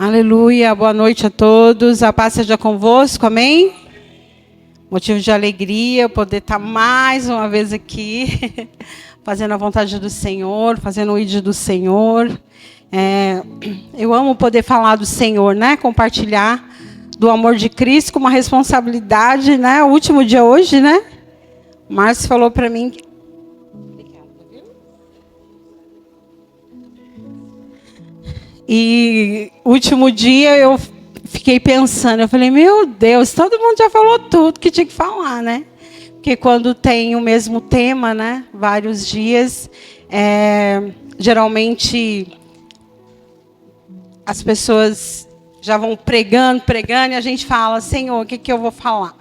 Aleluia, boa noite a todos, a paz seja convosco, amém? Motivo de alegria poder estar mais uma vez aqui, fazendo a vontade do Senhor, fazendo o ídolo do Senhor. Eu amo poder falar do Senhor, né? Compartilhar do amor de Cristo com uma responsabilidade, né? O último dia hoje, né? O Márcio falou para mim... E último dia eu fiquei pensando, eu falei, meu Deus, todo mundo já falou tudo que tinha que falar, né? Porque quando tem o mesmo tema, né? Vários dias, geralmente as pessoas já vão pregando, e a gente fala, Senhor, o que eu vou falar?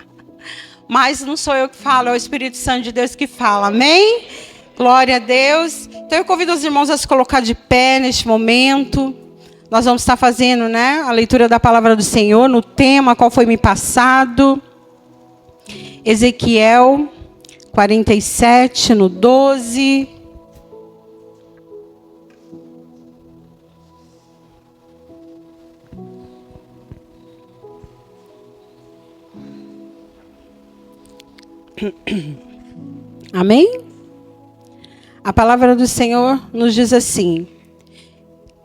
Mas não sou eu que falo, é o Espírito Santo de Deus que fala, amém? Glória a Deus. Então eu convido os irmãos a se colocar de pé neste momento. Nós vamos estar fazendo, né, a leitura da palavra do Senhor no tema qual foi me passado. Ezequiel 47, no 12. Amém? A palavra do Senhor nos diz assim: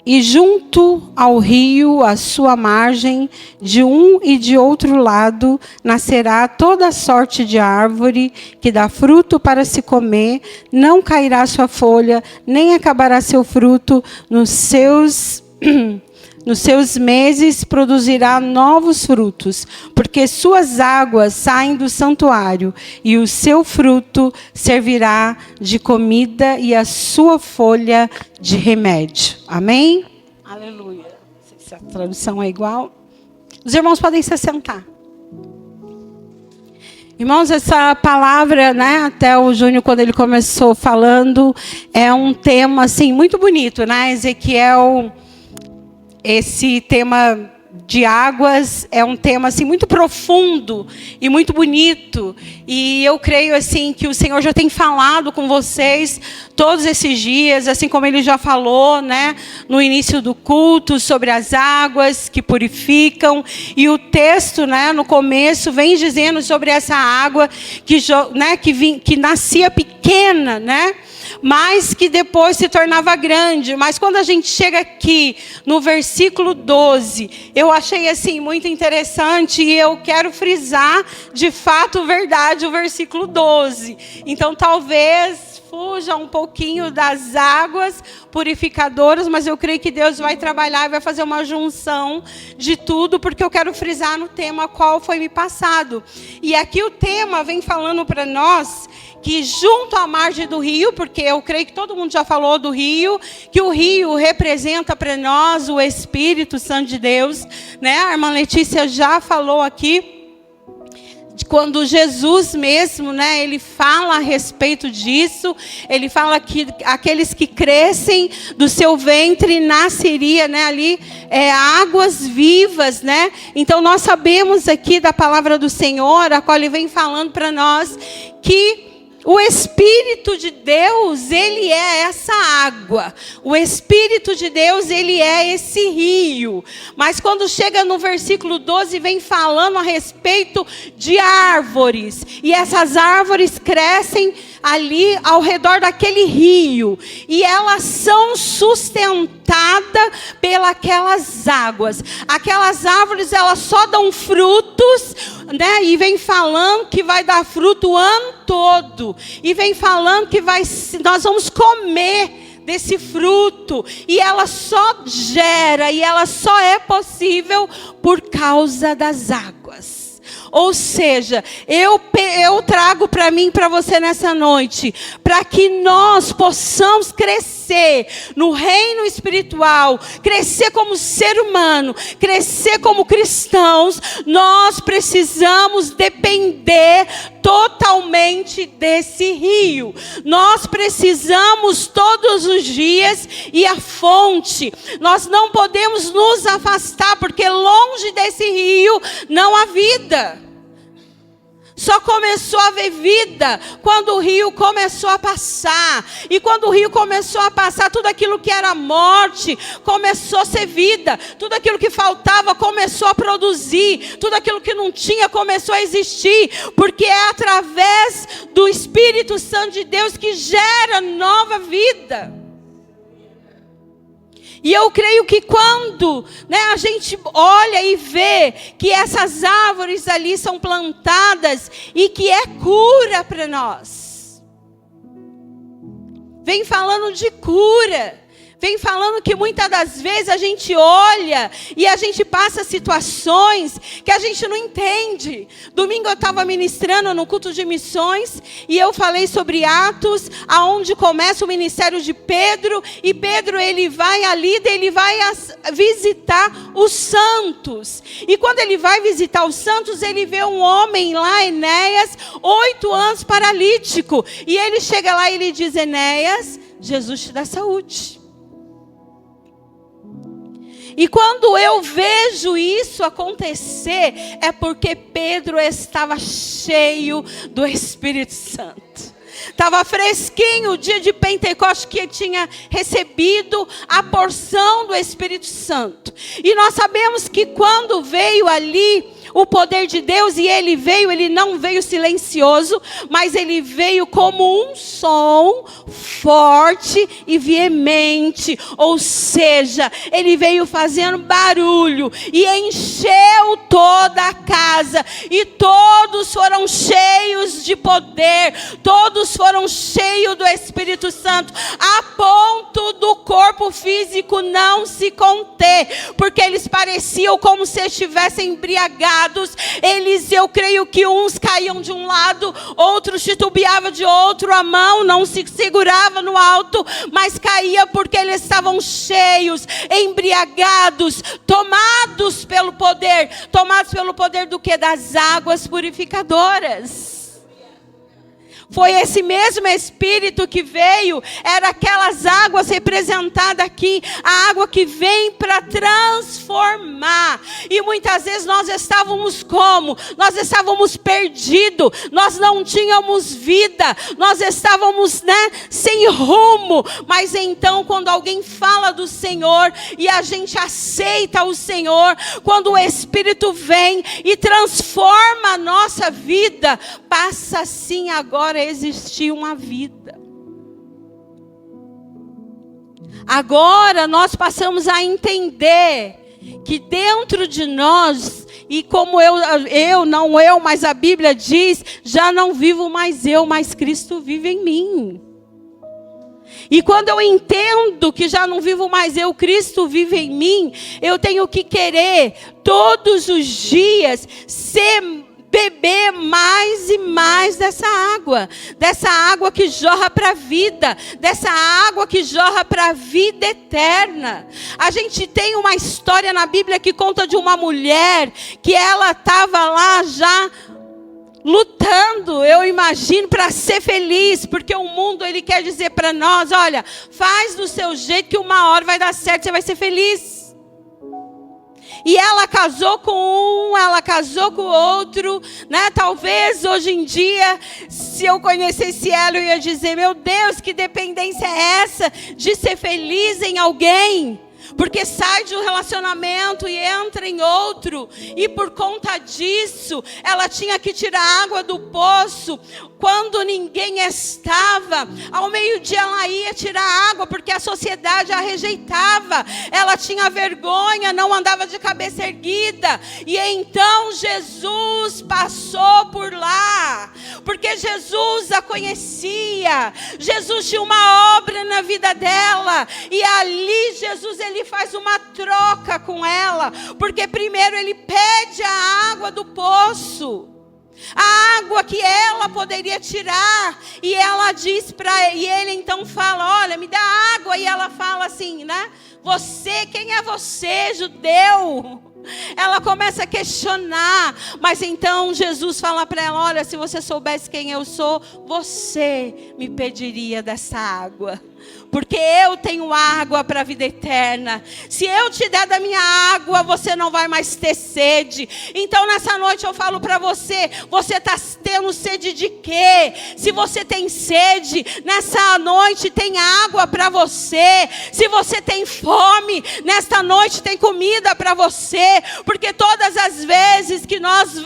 e junto ao rio, à sua margem, de um e de outro lado, nascerá toda sorte de árvore que dá fruto para se comer, não cairá sua folha, nem acabará seu fruto nos seus meses produzirá novos frutos, porque suas águas saem do santuário, e o seu fruto servirá de comida e a sua folha de remédio. Amém? Aleluia. Não sei se a tradução é igual. Os irmãos podem se sentar. Irmãos, essa palavra, né, até o Júnior, quando ele começou falando, é um tema assim, muito bonito, né? Ezequiel... Esse tema de águas é um tema assim muito profundo e muito bonito. E eu creio assim que o Senhor já tem falado com vocês todos esses dias, assim como Ele já falou, né, no início do culto sobre as águas que purificam. E o texto, né, no começo vem dizendo sobre essa água que nascia pequena, né? Mas que depois se tornava grande. Mas quando a gente chega aqui no versículo 12, eu achei assim muito interessante e eu quero frisar de fato verdade o versículo 12. Então talvez fuja um pouquinho das águas purificadoras, mas eu creio que Deus vai trabalhar e vai fazer uma junção de tudo, porque eu quero frisar no tema qual foi me passado. E aqui o tema vem falando para nós que junto à margem do rio, porque eu creio que todo mundo já falou do rio, que o rio representa para nós o Espírito Santo de Deus, né? A irmã Letícia já falou aqui, quando Jesus mesmo, né, ele fala a respeito disso, ele fala que aqueles que crescem do seu ventre nasceria, né, ali águas vivas, né? Então nós sabemos aqui da palavra do Senhor, a qual ele vem falando para nós, que o Espírito de Deus, Ele é essa água. O Espírito de Deus, Ele é esse rio. Mas quando chega no versículo 12, vem falando a respeito de árvores. E essas árvores crescem ali ao redor daquele rio. E elas são sustentadas pelas águas. Aquelas árvores, elas só dão frutos, né? E vem falando que vai dar fruto o ano todo. E vem falando que nós vamos comer desse fruto. E ela só gera, e ela só é possível por causa das águas. Ou seja, eu trago para mim e para você nessa noite, para que nós possamos crescer no reino espiritual, crescer como ser humano, crescer como cristãos, nós precisamos depender totalmente desse rio. Nós precisamos todos os dias ir à fonte. Nós não podemos nos afastar, porque longe desse rio não há vida. Só começou a haver vida quando o rio começou a passar. E quando o rio começou a passar, tudo aquilo que era morte começou a ser vida. Tudo aquilo que faltava começou a produzir. Tudo aquilo que não tinha começou a existir. Porque é através do Espírito Santo de Deus que gera nova vida. E eu creio que quando a gente olha e vê que essas árvores ali são plantadas e que é cura para nós. Vem falando de cura. Vem falando que muitas das vezes a gente olha e a gente passa situações que a gente não entende. Domingo eu estava ministrando no culto de missões e eu falei sobre Atos, aonde começa o ministério de Pedro. E Pedro, ele vai ali, ele vai visitar os santos. E quando ele vai visitar os santos, ele vê um homem lá, Enéas, 8 anos paralítico. E ele chega lá e ele diz: Enéas, Jesus te dá saúde. E quando eu vejo isso acontecer, é porque Pedro estava cheio do Espírito Santo. Estava fresquinho o dia de Pentecostes, que tinha recebido a porção do Espírito Santo. E nós sabemos que quando veio ali o poder de Deus, e ele não veio silencioso, mas ele veio como um som forte e veemente. Ou seja, ele veio fazendo barulho e encheu toda a casa. E todos foram cheios de poder, todos foram cheios do Espírito Santo, a ponto do corpo físico não se conter, porque eles pareciam como se estivessem embriagados. Eu creio que uns caíam de um lado, outros titubeavam de outro, a mão não se segurava no alto, mas caía porque eles estavam cheios, embriagados, tomados pelo poder do que? Das águas purificadoras. Foi esse mesmo Espírito que veio, era aquelas águas representadas aqui, a água que vem para transformar. E muitas vezes nós estávamos como? Nós estávamos perdidos, nós não tínhamos vida, nós estávamos sem rumo. Mas então quando alguém fala do Senhor e a gente aceita o Senhor, quando o Espírito vem e transforma a nossa vida, passa assim agora existir uma vida. Agora nós passamos a entender que dentro de nós, e como mas a Bíblia diz, já não vivo mais eu, mas Cristo vive em mim. E quando eu entendo que já não vivo mais eu, Cristo vive em mim, eu tenho que querer todos os dias beber mais e mais dessa água que jorra para a vida, dessa água que jorra para a vida eterna. A gente tem uma história na Bíblia que conta de uma mulher que ela estava lá já lutando, eu imagino, para ser feliz, porque o mundo ele quer dizer para nós: olha, faz do seu jeito que uma hora vai dar certo, você vai ser feliz. E ela casou com um, ela casou com o outro, Talvez hoje em dia, se eu conhecesse ela, eu ia dizer: meu Deus, que dependência é essa de ser feliz em alguém? Porque sai de um relacionamento e entra em outro. E por conta disso, ela tinha que tirar água do poço quando ninguém estava. Ao meio-dia ela ia tirar água, porque a sociedade a rejeitava. Ela tinha vergonha, não andava de cabeça erguida. E então Jesus passou por lá, porque Jesus a conhecia. Jesus tinha uma obra na vida dela. E ali Jesus, ele faz uma troca com ela, porque primeiro ele pede a água do poço, a água que ela poderia tirar, e ela diz para ele, e ele então fala: olha, me dá água. E ela fala assim, você, quem é você, judeu? Ela começa a questionar, mas então Jesus fala para ela: olha, se você soubesse quem eu sou, você me pediria dessa água. porque eu tenho água para a vida eterna. Se eu te der da minha água, você não vai mais ter sede. Então nessa noite eu falo para você, você está tendo sede de quê? Se você tem sede, nessa noite tem água para você. Se você tem fome, nesta noite tem comida para você. Porque todas as vezes que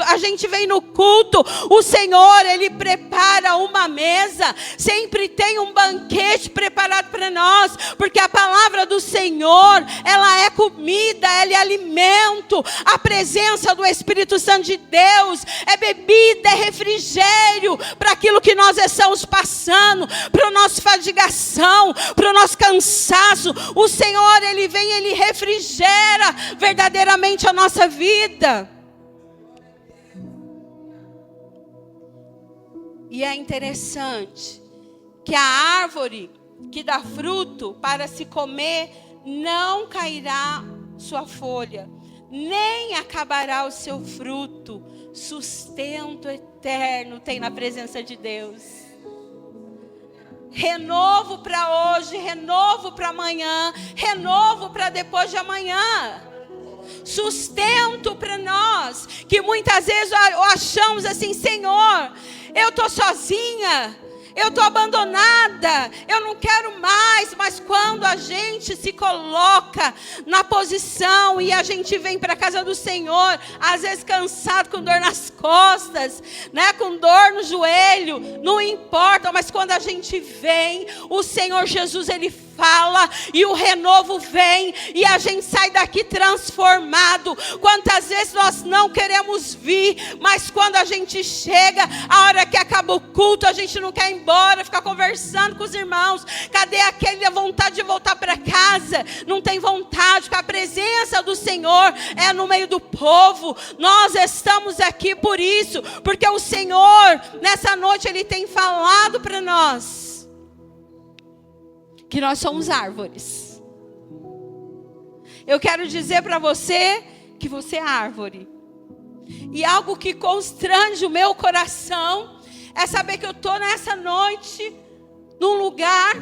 a gente vem no culto, o Senhor, Ele prepara uma mesa. Sempre tem um banquete preparado para nós, porque a palavra do Senhor, ela é comida, ela é alimento. A presença do Espírito Santo de Deus é bebida, é refrigério para aquilo que nós estamos passando, para a nossa fadigação, para o nosso cansaço. O Senhor, Ele vem, Ele refrigera verdadeiramente a nossa vida. E é interessante que a árvore que dá fruto para se comer, não cairá sua folha, nem acabará o seu fruto. Sustento eterno tem na presença de Deus. Renovo para hoje, renovo para amanhã, renovo para depois de amanhã. Sustento para nós, que muitas vezes achamos assim, Senhor, eu estou sozinha, eu estou abandonada, eu não quero mais. Mas quando a gente se coloca na posição e a gente vem para a casa do Senhor, às vezes cansado, com dor nas costas, né, com dor no joelho, não importa, mas quando a gente vem, o Senhor Jesus, Ele fala e o renovo vem e a gente sai daqui transformado. Quantas vezes nós não queremos vir, mas quando a gente chega, a hora que acaba o culto, a gente não quer ir embora, ficar conversando com os irmãos. Cadê aquela vontade de voltar para casa? Não tem vontade, porque a presença do Senhor é no meio do povo. Nós estamos aqui por isso, porque o Senhor nessa noite Ele tem falado para nós que nós somos árvores. Eu quero dizer para você que você é árvore. E algo que constrange o meu coração é saber que eu estou nessa noite num lugar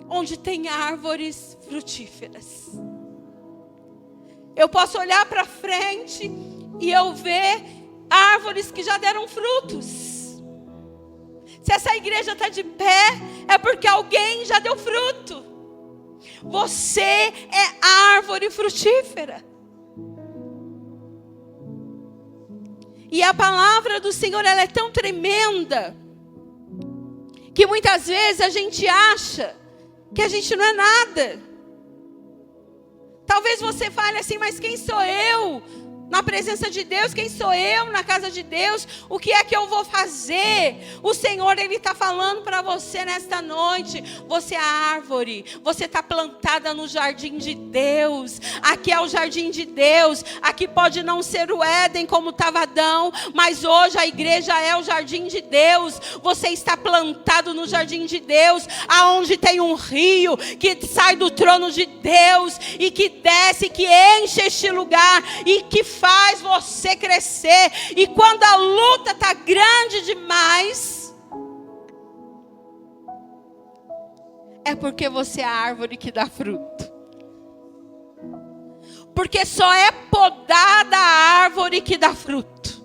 onde tem árvores frutíferas. Eu posso olhar para frente e eu ver árvores que já deram frutos. Se essa igreja está de pé, é porque alguém já deu fruto. Você é árvore frutífera. E a palavra do Senhor, ela é tão tremenda, que muitas vezes a gente acha que a gente não é nada. Talvez você fale assim, mas quem sou eu na presença de Deus? Quem sou eu na casa de Deus? O que é que eu vou fazer? O Senhor, Ele está falando para você nesta noite. Você é árvore, você está plantada no jardim de Deus. Aqui é o jardim de Deus. Aqui pode não ser o Éden como estava Adão, mas hoje a igreja é o jardim de Deus. Você está plantado no jardim de Deus, aonde tem um rio que sai do trono de Deus e que desce, que enche este lugar e que faz você crescer. E quando a luta está grande demais, é porque você é a árvore que dá fruto. Porque só é podada a árvore que dá fruto.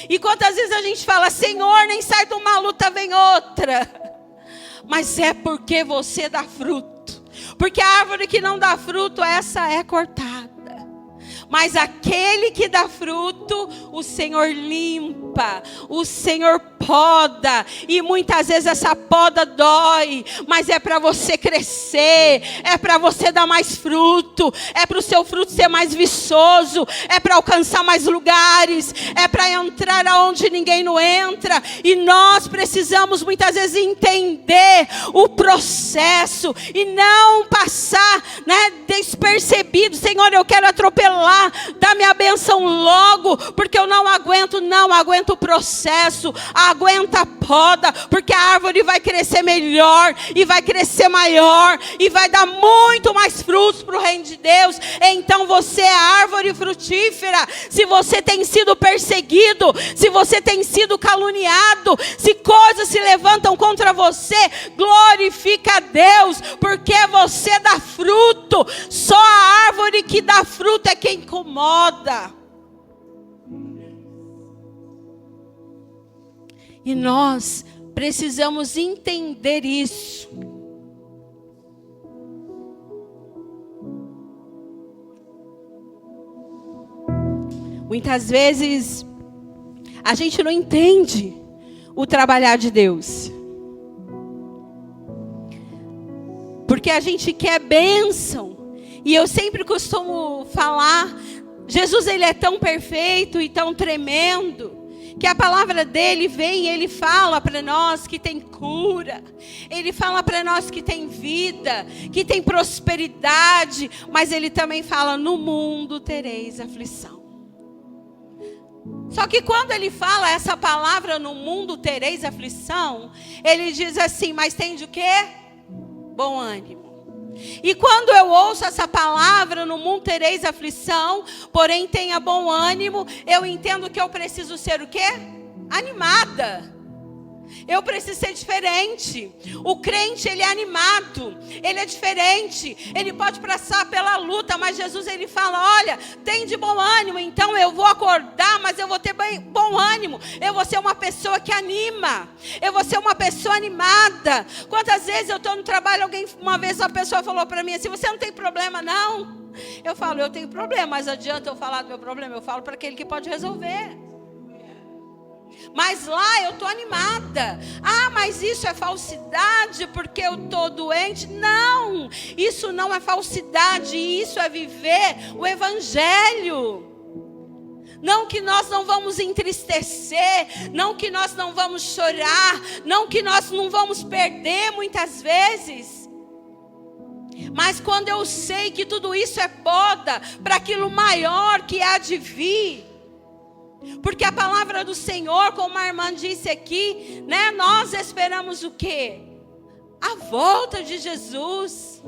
E quantas vezes a gente fala, Senhor, nem sai de uma luta, vem outra. Mas é porque você dá fruto. Porque a árvore que não dá fruto, essa é cortada. Mas aquele que dá fruto, o Senhor limpa, o Senhor poda. E muitas vezes essa poda dói, mas é para você crescer, é para você dar mais fruto, é para o seu fruto ser mais viçoso, é para alcançar mais lugares, é para entrar aonde ninguém não entra. E nós precisamos muitas vezes entender o processo e não passar, né, despercebido. Senhor, eu quero atropelar dá-me a bênção logo, porque eu não aguento o processo, aguenta a poda, porque a árvore vai crescer melhor, e vai crescer maior, e vai dar muito mais frutos para o reino de Deus. Então você é árvore frutífera. Se você tem sido perseguido, se você tem sido caluniado, se coisas se levantam contra você, glorifica a Deus, porque você dá fruto. Só a árvore que dá fruto é quem incomoda. E nós precisamos entender isso. Muitas vezes a gente não entende o trabalhar de Deus, porque a gente quer bênção. E eu sempre costumo falar, Jesus, ele é tão perfeito e tão tremendo, que a palavra dele vem e ele fala para nós que tem cura, ele fala para nós que tem vida, que tem prosperidade, mas ele também fala: no mundo tereis aflição. Só que quando ele fala essa palavra, no mundo tereis aflição, ele diz assim: mas tem de quê? Bom ânimo. E quando eu ouço essa palavra, no mundo tereis aflição, porém tenha bom ânimo, eu entendo que eu preciso ser o quê? Animada. Eu preciso ser diferente. O crente, ele é animado, ele é diferente, ele pode passar pela luta, mas Jesus, ele fala: olha, tem de bom ânimo. Então eu vou acordar, mas eu vou ter bom ânimo. Eu vou ser uma pessoa que anima, eu vou ser uma pessoa animada. Quantas vezes eu estou no trabalho, uma vez uma pessoa falou para mim assim: você não tem problema não? Eu falo: eu tenho problema, mas adianta eu falar do meu problema? Eu falo para aquele que pode resolver. Mas lá eu estou animada. Ah, mas isso é falsidade porque eu estou doente. Não, isso não é falsidade, isso é viver o evangelho. Não que nós não vamos entristecer, não que nós não vamos chorar, não que nós não vamos perder muitas vezes. Mas quando eu sei que tudo isso é poda para aquilo maior que há de vir. Porque a palavra do Senhor, como a irmã disse aqui, né, nós esperamos o quê? A volta de Jesus.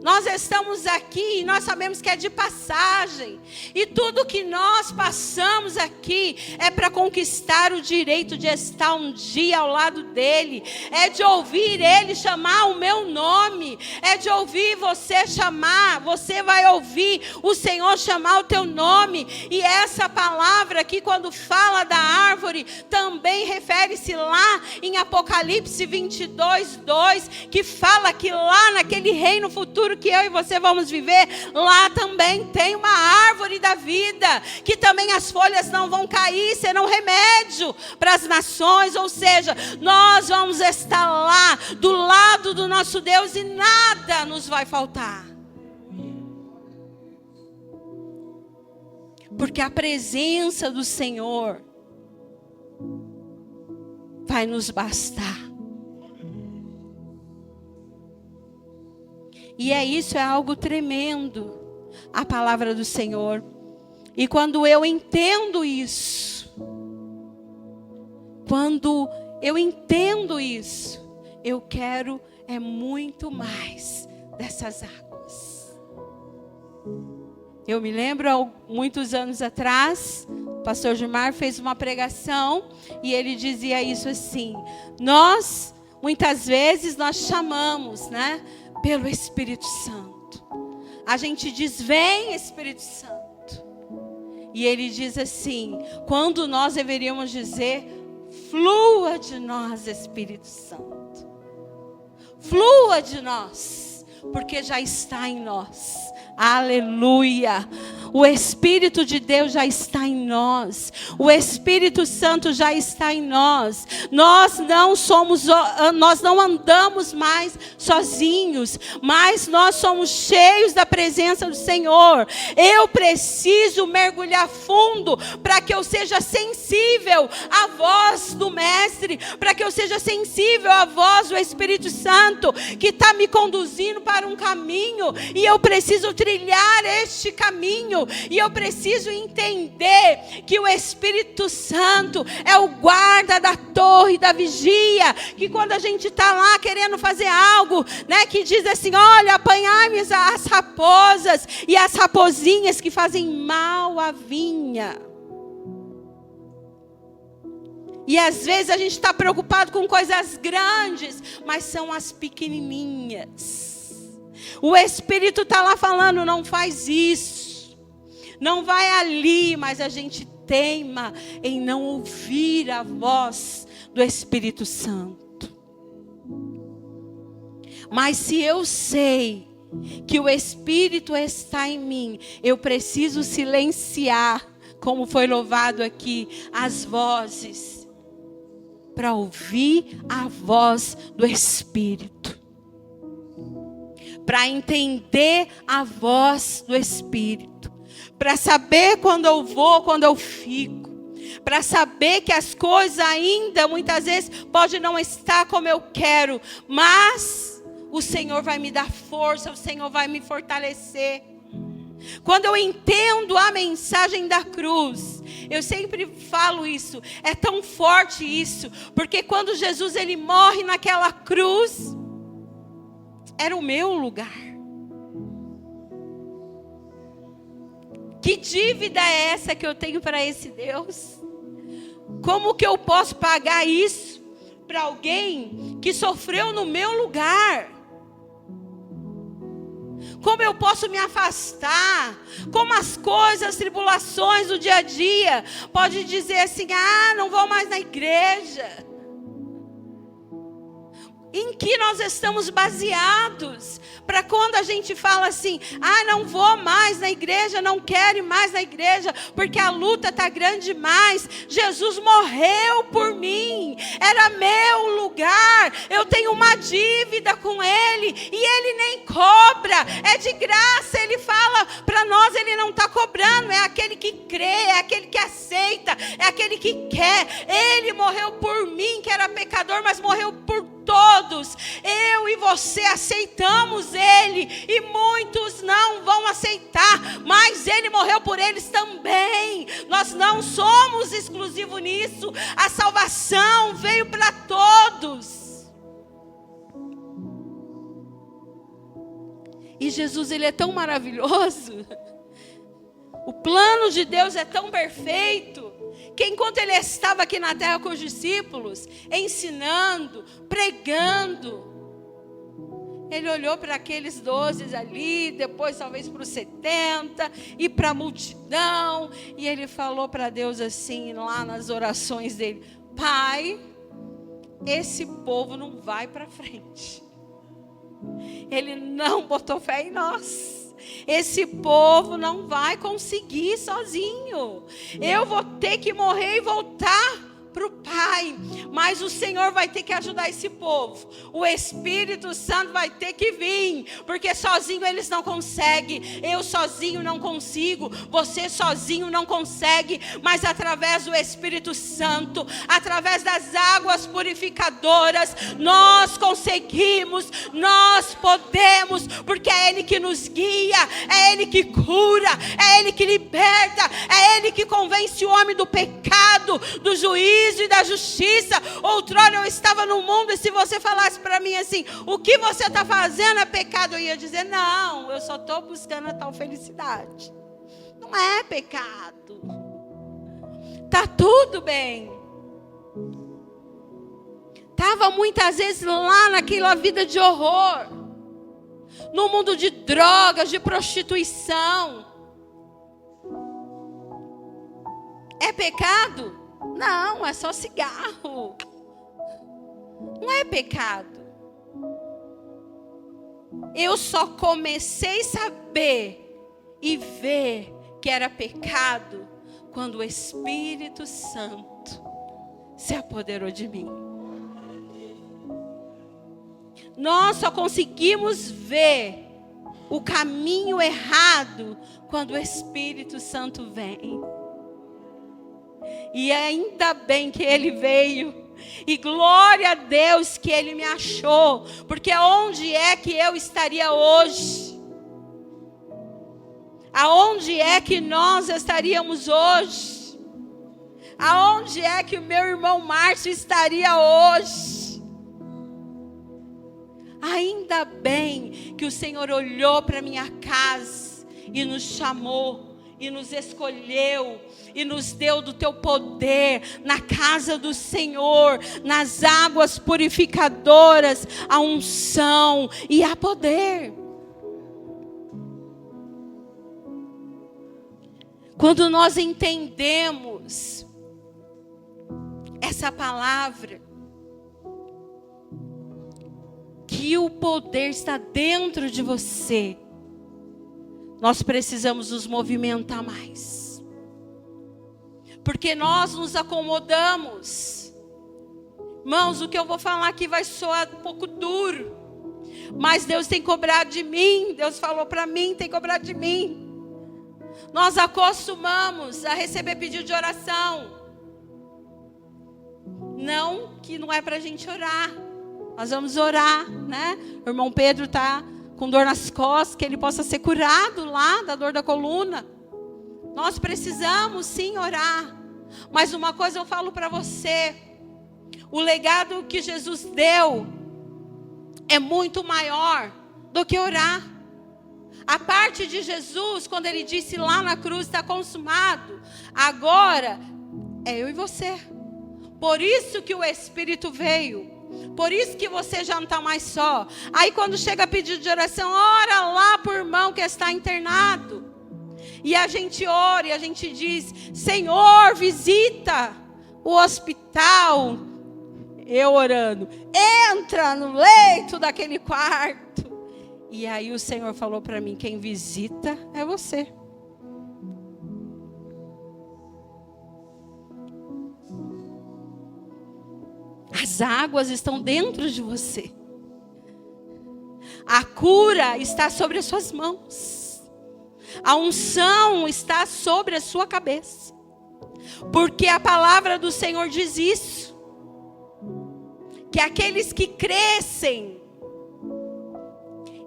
Nós estamos aqui e nós sabemos que é de passagem. E tudo que nós passamos aqui é para conquistar o direito de estar um dia ao lado dele. É de ouvir ele chamar o meu nome. É de ouvir você chamar. Você vai ouvir o Senhor chamar o teu nome. E essa palavra aqui, quando fala da árvore, também refere-se lá em Apocalipse 22:2, que fala que lá naquele reino futuro que eu e você vamos viver, lá também tem uma árvore da vida, que também as folhas não vão cair, serão remédio para as nações. Ou seja, nós vamos estar lá do lado do nosso Deus e nada nos vai faltar, porque a presença do Senhor vai nos bastar. E isso é algo tremendo, a palavra do Senhor. E quando eu entendo isso, eu quero muito mais dessas águas. Eu me lembro, há muitos anos atrás, o pastor Gilmar fez uma pregação e ele dizia isso assim: muitas vezes nós chamamos, né, pelo Espírito Santo. A gente diz: vem Espírito Santo. E ele diz assim, quando nós deveríamos dizer: flua de nós, Espírito Santo. Flua de nós, porque já está em nós. Aleluia. O Espírito de Deus já está em nós. O Espírito Santo já está em nós. Nós não andamos mais sozinhos, mas nós somos cheios da presença do Senhor. Eu preciso mergulhar fundo para que eu seja sensível à voz do Mestre, para que eu seja sensível à voz do Espírito Santo, que está me conduzindo para um caminho, e eu preciso trilhar este caminho. Santo. E eu preciso entender que o Espírito Santo é o guarda da torre da vigia. Que quando a gente está lá querendo fazer algo, né, que diz assim: olha, apanhai-me as raposas e as raposinhas que fazem mal à vinha. E às vezes a gente está preocupado com coisas grandes, mas são as pequenininhas. O Espírito está lá falando: não faz isso, não vai ali, mas a gente teima em não ouvir a voz do Espírito Santo. Mas se eu sei que o Espírito está em mim, eu preciso silenciar, como foi louvado aqui, as vozes, para ouvir a voz do Espírito, para entender a voz do Espírito, para saber quando eu vou, quando eu fico, para saber que as coisas ainda muitas vezes podem não estar como eu quero, mas o Senhor vai me dar força, o Senhor vai me fortalecer. Quando eu entendo a mensagem da cruz, eu sempre falo isso, é tão forte isso, porque quando Jesus ele morre naquela cruz, era o meu lugar. Que dívida é essa que eu tenho para esse Deus? Como que eu posso pagar isso para alguém que sofreu no meu lugar? Como eu posso me afastar? Como as coisas, as tribulações do dia a dia pode dizer assim: ah, não vou mais na igreja. Em que nós estamos baseados? Para quando a gente fala assim: ah, não vou mais na igreja, não quero ir mais na igreja, porque a luta está grande demais. Jesus morreu por mim, era meu lugar, eu tenho uma dívida com Ele, e Ele nem cobra, é de graça. Ele fala para nós, Ele não está cobrando, é aquele que crê, é aquele que aceita, é aquele que quer. Ele morreu por mim, que era pecador, mas morreu por todos. Eu e você aceitamos Ele, e muitos não vão aceitar, mas Ele morreu por eles também. Nós não somos exclusivos nisso. A salvação veio para todos. E Jesus, Ele é tão maravilhoso. O plano de Deus é tão perfeito, que enquanto Ele estava aqui na terra com os discípulos, ensinando, pregando, Ele olhou para aqueles 12 ali, depois talvez para os 70, e para a multidão, e Ele falou para Deus assim, lá nas orações dele: Pai, esse povo não vai para frente. Ele não botou fé em nós. Esse povo não vai conseguir sozinho. Eu vou ter que morrer e voltar para o Pai, mas o Senhor vai ter que ajudar esse povo. O Espírito Santo vai ter que vir, porque sozinho eles não conseguem. Eu sozinho não consigo, você sozinho não consegue, mas através do Espírito Santo, através das águas purificadoras, nós conseguimos, nós podemos, porque é Ele que nos guia, é Ele que cura, é Ele que liberta, é Ele que convence o homem do pecado, do juízo e da justiça. Outrora eu estava no mundo, e se você falasse para mim assim: o que você está fazendo é pecado, eu ia dizer: não, eu só estou buscando a tal felicidade. Não é pecado, está tudo bem. Estava muitas vezes lá naquela vida de horror, no mundo de drogas, de prostituição. É pecado? Não, é só cigarro. Não é pecado. Eu só comecei a saber e ver que era pecado quando o Espírito Santo se apoderou de mim. Nós só conseguimos ver o caminho errado quando o Espírito Santo vem. E ainda bem que Ele veio, e glória a Deus que Ele me achou, porque onde é que eu estaria hoje? Aonde é que nós estaríamos hoje? Aonde é que o meu irmão Márcio estaria hoje? Ainda bem que o Senhor olhou para minha casa e nos chamou, e nos escolheu, e nos deu do teu poder, na casa do Senhor, nas águas purificadoras, a unção e a poder. Quando nós entendemos essa palavra, que o poder está dentro de você, nós precisamos nos movimentar mais. Porque nós nos acomodamos. Irmãos, o que eu vou falar aqui vai soar um pouco duro. Mas Deus tem cobrado de mim. Deus falou para mim, tem cobrado de mim. Nós acostumamos a receber pedido de oração. Não, que não é para a gente orar. Nós vamos orar, né? O irmão Pedro está com dor nas costas, que ele possa ser curado lá da dor da coluna. Nós precisamos sim orar. Mas uma coisa eu falo para você. O legado que Jesus deu é muito maior do que orar. A parte de Jesus, quando ele disse lá na cruz, está consumado. Agora, é eu e você. Por isso que o Espírito veio. Por isso que você já não está mais só. Aí quando chega a pedido de oração, ora lá por irmão que está internado. E a gente ora e a gente diz, Senhor, visita o hospital. Eu orando, entra no leito daquele quarto. E aí o Senhor falou para mim, quem visita é você. As águas estão dentro de você. A cura está sobre as suas mãos. A unção está sobre a sua cabeça. Porque a palavra do Senhor diz isso. Que aqueles que crescem,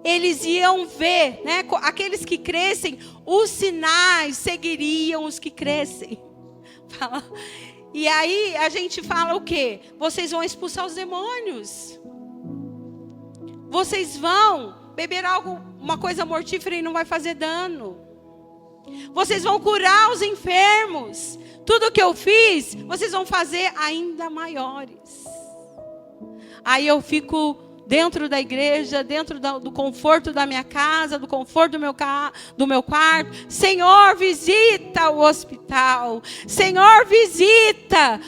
eles iam ver, né? Aqueles que crescem, os sinais seguiriam os que crescem. Fala. E aí a gente fala o quê? Vocês vão expulsar os demônios. Vocês vão beber algo, uma coisa mortífera e não vai fazer dano. Vocês vão curar os enfermos. Tudo que eu fiz, vocês vão fazer ainda maiores. Aí eu fico dentro da igreja, dentro do conforto da minha casa, do conforto do meu quarto. Senhor, visita o hospital. Senhor, visita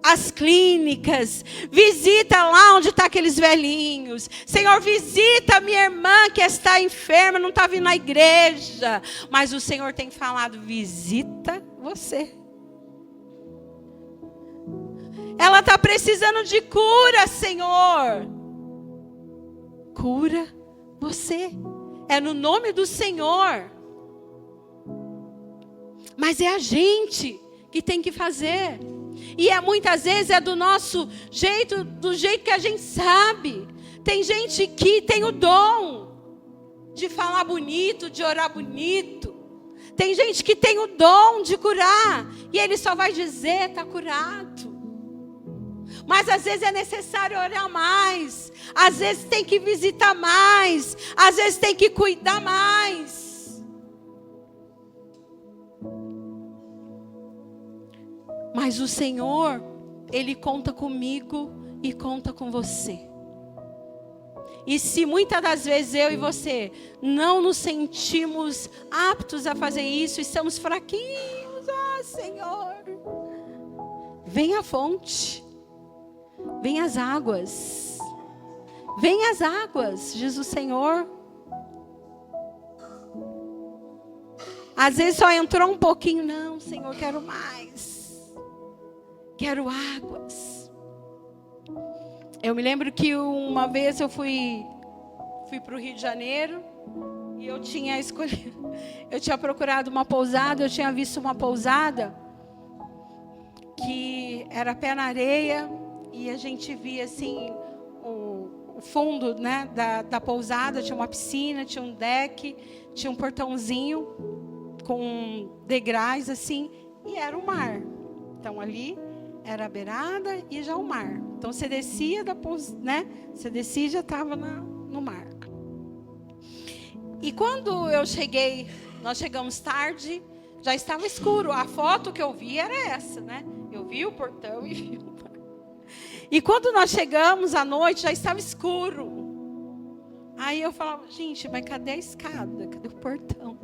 as clínicas. Visita lá onde estão aqueles velhinhos. Senhor, visita a minha irmã que está enferma, não está vindo na igreja. Mas o Senhor tem falado, visita você. Ela está precisando de cura, Senhor. Cura você. É no nome do Senhor. Mas é a gente que tem que fazer. E muitas vezes é do nosso jeito, do jeito que a gente sabe. Tem gente que tem o dom de falar bonito, de orar bonito. Tem gente que tem o dom de curar. E ele só vai dizer, está curado. Mas às vezes é necessário orar mais. Às vezes tem que visitar mais. Às vezes tem que cuidar mais. Mas o Senhor, Ele conta comigo e conta com você. E se muitas das vezes eu e você não nos sentimos aptos a fazer isso, estamos fraquinhos, Senhor, vem a fonte. Vem as águas. Vem as águas, diz o Senhor. Às vezes só entrou um pouquinho. Não, Senhor, quero mais. Quero águas. Eu me lembro que uma vez eu fui para o Rio de Janeiro. E eu tinha escolhido. Eu tinha procurado uma pousada. Eu tinha visto uma pousada que era pé na areia. E a gente via assim o fundo, né, da pousada tinha uma piscina, tinha um deck, tinha um portãozinho com degraus assim, e era o mar. Então ali era a beirada e já o mar. Então você descia né? Você descia e já estava no mar. E quando eu cheguei, nós chegamos tarde, já estava escuro. A foto que eu vi era essa, né? Eu vi o portão e vi o mar. E quando nós chegamos à noite, já estava escuro. Aí eu falava, gente, mas cadê a escada? Cadê o portão?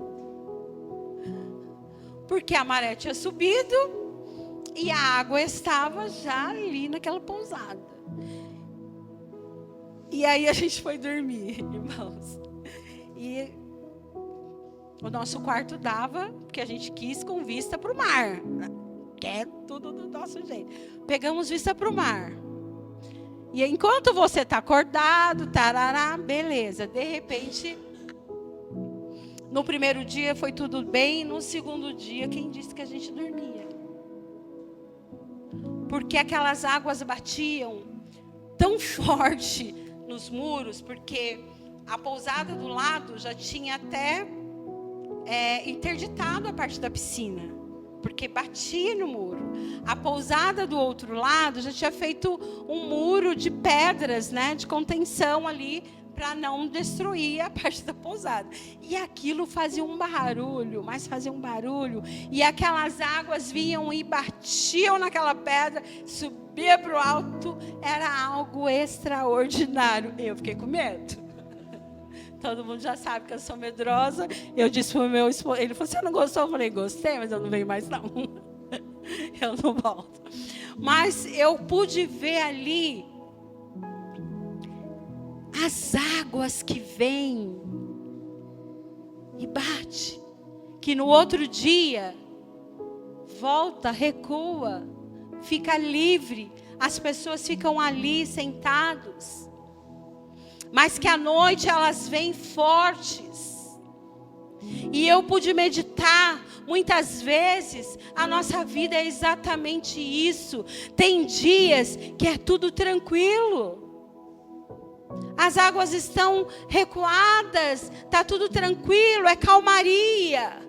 Porque a maré tinha subido e a água estava já ali naquela pousada. E aí a gente foi dormir, irmãos. E o nosso quarto dava, porque a gente quis com vista para o mar. Quer tudo do nosso jeito. Pegamos vista para o mar. E enquanto você está acordado, tarará, beleza. De repente, no primeiro dia foi tudo bem. No segundo dia, quem disse que a gente dormia? Porque aquelas águas batiam tão forte nos muros, porque a pousada do lado já tinha até interditado a parte da piscina, porque batia no muro. A pousada do outro lado já tinha feito um muro de pedras, né, de contenção ali, para não destruir a parte da pousada. E aquilo fazia um barulho, mas fazia um barulho. E aquelas águas vinham e batiam naquela pedra, subia para o alto. Era algo extraordinário. Eu fiquei com medo. Todo mundo já sabe que eu sou medrosa. Eu disse para o meu esposo, ele falou, você não gostou? Eu falei, gostei, mas eu não venho mais não. Eu não volto. Mas eu pude ver ali as águas que vêm e bate, que no outro dia volta, recua, fica livre, as pessoas ficam ali sentados, mas que à noite elas vêm fortes. E eu pude meditar, muitas vezes a nossa vida é exatamente isso. Tem dias que é tudo tranquilo. As águas estão recuadas, está tudo tranquilo, é calmaria.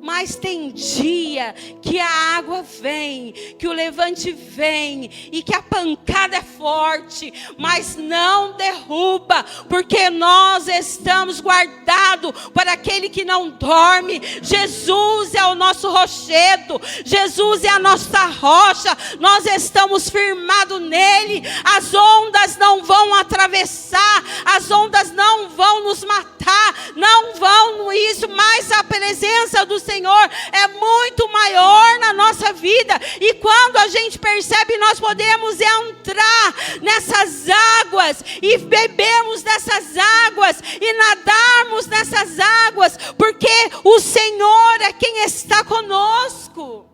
Mas tem dia que a água vem, que o levante vem e que a pancada é forte, mas não derruba, porque nós estamos guardados para aquele que não dorme. Jesus é o nosso rochedo, Jesus é a nossa rocha, nós estamos firmados nele. As ondas não vão atravessar, as ondas não vão nos matar, não vão isso, mas a presença do Senhor é muito maior na nossa vida, e quando a gente percebe, nós podemos entrar nessas águas e bebermos dessas águas e nadarmos nessas águas, porque o Senhor é quem está conosco.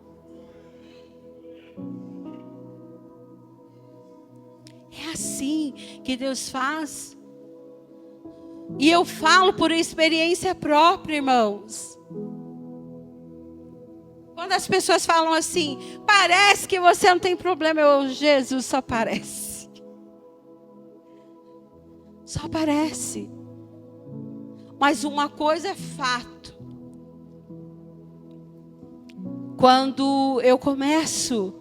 É assim que Deus faz. E eu falo por experiência própria, irmãos. Quando as pessoas falam assim, parece que você não tem problema, Jesus, só parece. Só parece. Mas uma coisa é fato. Quando eu começo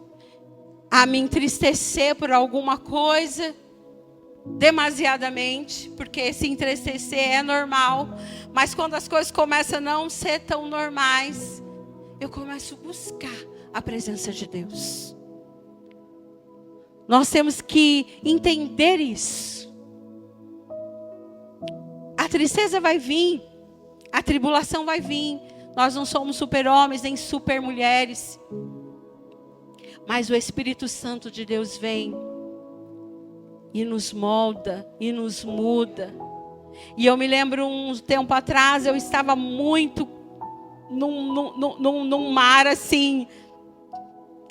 a me entristecer por alguma coisa, demasiadamente, porque se entristecer é normal, mas quando as coisas começam a não ser tão normais, eu começo a buscar a presença de Deus. Nós temos que entender isso. A tristeza vai vir, a tribulação vai vir. Nós não somos super-homens nem super-mulheres, mas o Espírito Santo de Deus vem e nos molda e nos muda. E eu me lembro um tempo atrás, eu estava muito num mar assim,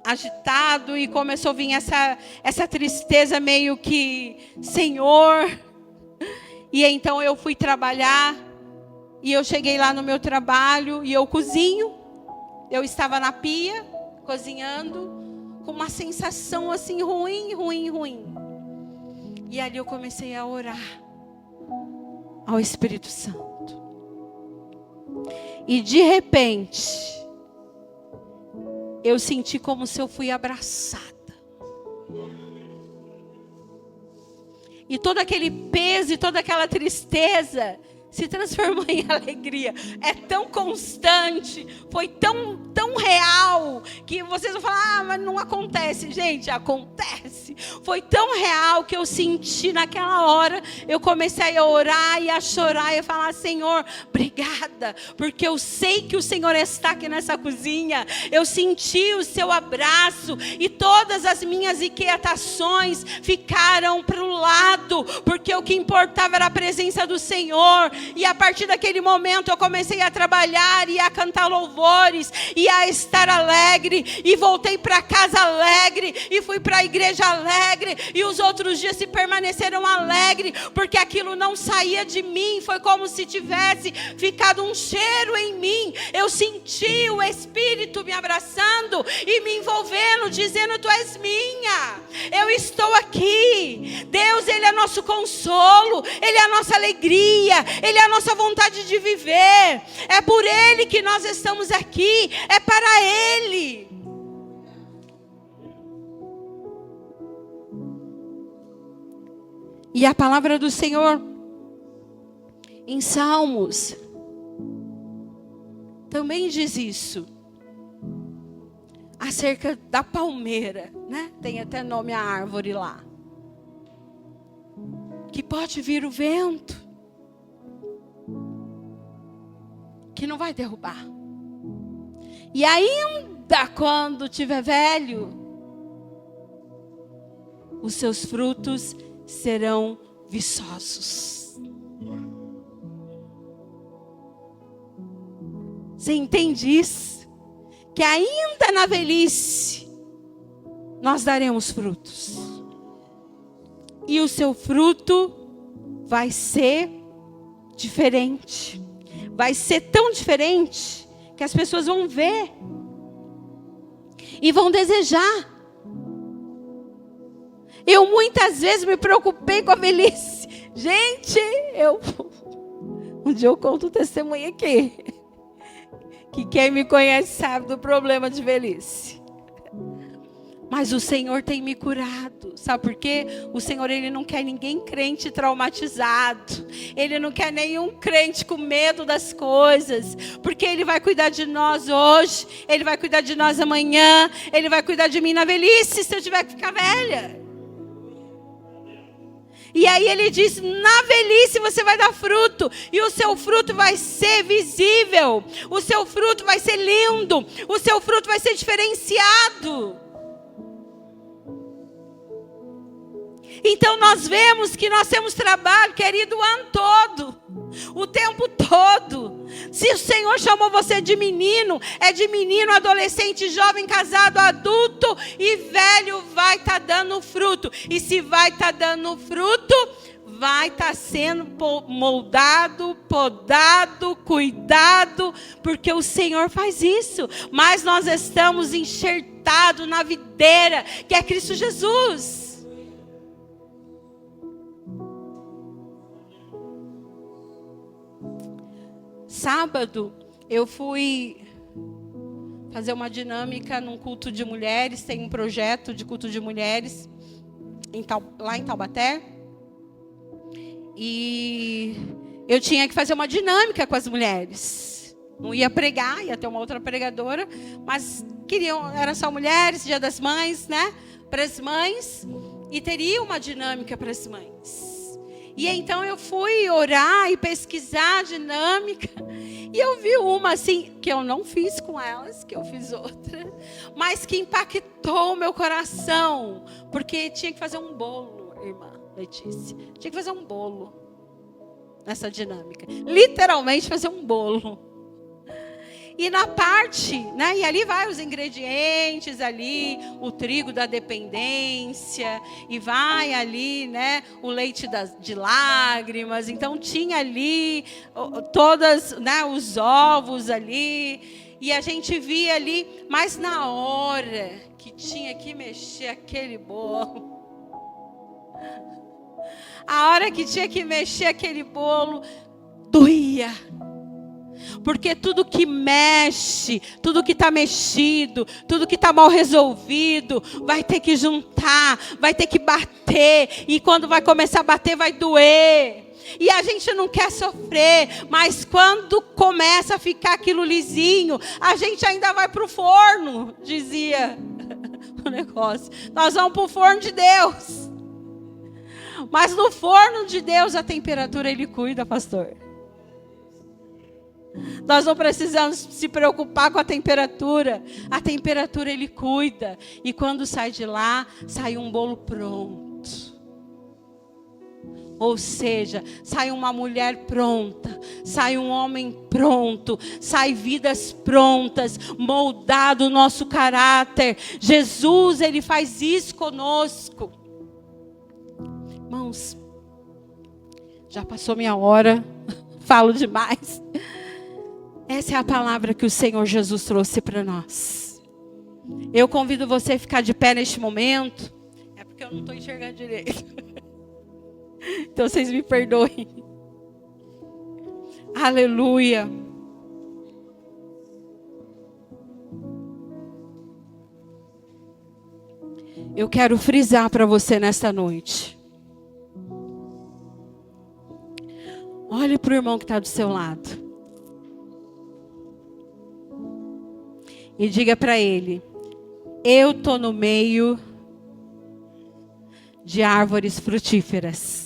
agitado, e começou a vir essa tristeza meio que, Senhor. E então eu fui trabalhar, e eu cheguei lá no meu trabalho, e eu cozinho, eu estava na pia, cozinhando, com uma sensação assim ruim. E ali eu comecei a orar ao Espírito Santo. E de repente, eu senti como se eu fui abraçada. E todo aquele peso e toda aquela tristeza se transformou em alegria. É tão constante, foi tão real, que vocês vão falar, mas não acontece. Gente, acontece. Foi tão real que eu senti naquela hora, eu comecei a orar e a chorar e a falar, Senhor, obrigada, porque eu sei que o Senhor está aqui nessa cozinha. Eu senti o seu abraço e todas as minhas inquietações ficaram para o lado, porque o que importava era a presença do Senhor. E a partir daquele momento eu comecei a trabalhar e a cantar louvores e a estar alegre, e voltei para casa alegre, e fui para a igreja alegre, e os outros dias se permaneceram alegres, porque aquilo não saía de mim, foi como se tivesse ficado um cheiro em mim. Eu senti o Espírito me abraçando e me envolvendo, dizendo, tu és minha, eu estou aqui. Deus, Ele é nosso consolo, Ele é a nossa alegria, Ele é a nossa vontade de viver. É por Ele que nós estamos aqui, é para Ele. E a palavra do Senhor em Salmos também diz isso, acerca da palmeira, né? Tem até nome a árvore lá, que pode vir o vento, que não vai derrubar. E ainda quando tiver velho, os seus frutos serão viçosos. Você entende isso? Que ainda na velhice nós daremos frutos. E o seu fruto vai ser diferente. Vai ser tão diferente que as pessoas vão ver e vão desejar. Eu muitas vezes me preocupei com a velhice. Gente, um dia eu conto um testemunho aqui, que quem me conhece sabe do problema de velhice. Mas o Senhor tem me curado. Sabe por quê? O Senhor, Ele não quer ninguém crente traumatizado. Ele não quer nenhum crente com medo das coisas. Porque Ele vai cuidar de nós hoje. Ele vai cuidar de nós amanhã. Ele vai cuidar de mim na velhice, se eu tiver que ficar velha. E aí Ele diz, na velhice você vai dar fruto. E o seu fruto vai ser visível. O seu fruto vai ser lindo. O seu fruto vai ser diferenciado. Então nós vemos que nós temos trabalho, querido, o ano todo, o tempo todo. Se o Senhor chamou você de menino, é de menino, adolescente, jovem, casado, adulto e velho, vai estar dando fruto. E se vai estar dando fruto, vai estar sendo moldado, podado, cuidado, porque o Senhor faz isso. Mas nós estamos enxertados na videira, que é Cristo Jesus. Sábado, eu fui fazer uma dinâmica num culto de mulheres. Tem um projeto de culto de mulheres lá em Taubaté. E eu tinha que fazer uma dinâmica com as mulheres. Não ia pregar, ia ter uma outra pregadora, mas eram só mulheres, Dia das Mães, né? Para as mães. E teria uma dinâmica para as mães. E então eu fui orar e pesquisar a dinâmica. E eu vi uma assim, que eu não fiz com elas, que eu fiz outra. Mas que impactou o meu coração. Porque tinha que fazer um bolo, irmã Letícia. Tinha que fazer um bolo nessa dinâmica. Literalmente fazer um bolo. E na parte, né, e ali vai os ingredientes ali, o trigo da dependência, e vai ali, né, o leite de lágrimas. Então tinha ali todas, né, os ovos ali, e a gente via ali, mas na hora que tinha que mexer aquele bolo, A hora que tinha que mexer aquele bolo, doía. Porque tudo que mexe, tudo que está mexido, tudo que está mal resolvido, vai ter que juntar, vai ter que bater. E quando vai começar a bater, vai doer. E a gente não quer sofrer, mas quando começa a ficar aquilo lisinho, a gente ainda vai para o forno, dizia o negócio. Nós vamos para o forno de Deus. Mas no forno de Deus, a temperatura Ele cuida, pastor. Nós não precisamos se preocupar com a temperatura Ele cuida. E quando sai de lá, sai um bolo pronto. Ou seja, sai uma mulher pronta, sai um homem pronto, sai vidas prontas, moldado o nosso caráter. Jesus, Ele faz isso conosco. Irmãos, já passou minha hora, falo demais. Essa é a palavra que o Senhor Jesus trouxe para nós. Eu convido você a ficar de pé neste momento. É porque eu não estou enxergando direito. Então vocês me perdoem. Aleluia. Eu quero frisar para você nesta noite. Olhe para o irmão que está do seu lado. E diga para ele: eu estou no meio de árvores frutíferas.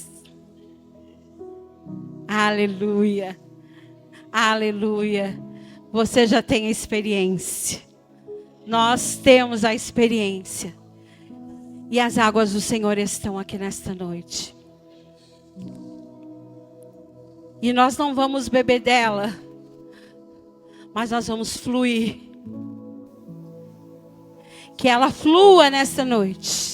Aleluia. Aleluia. Você já tem a experiência. Nós temos a experiência. E as águas do Senhor estão aqui nesta noite. E nós não vamos beber dela, mas nós vamos fluir. Que ela flua nesta noite.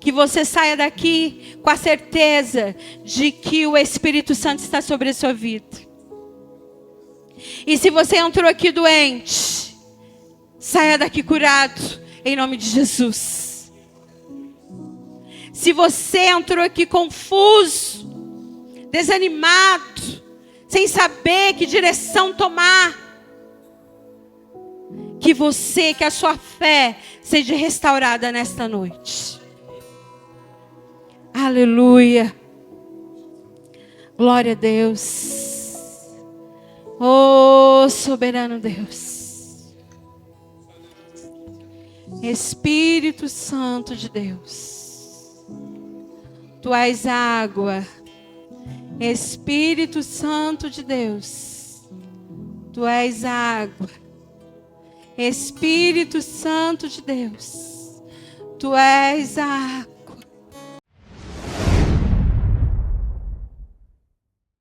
Que você saia daqui com a certeza de que o Espírito Santo está sobre a sua vida. E se você entrou aqui doente, saia daqui curado, em nome de Jesus. Se você entrou aqui confuso, desanimado, sem saber que direção tomar, que a sua fé seja restaurada nesta noite. Aleluia. Glória a Deus. Oh, soberano Deus. Espírito Santo de Deus. Tu és água. Espírito Santo de Deus. Tu és água. Espírito Santo de Deus, Tu és a água.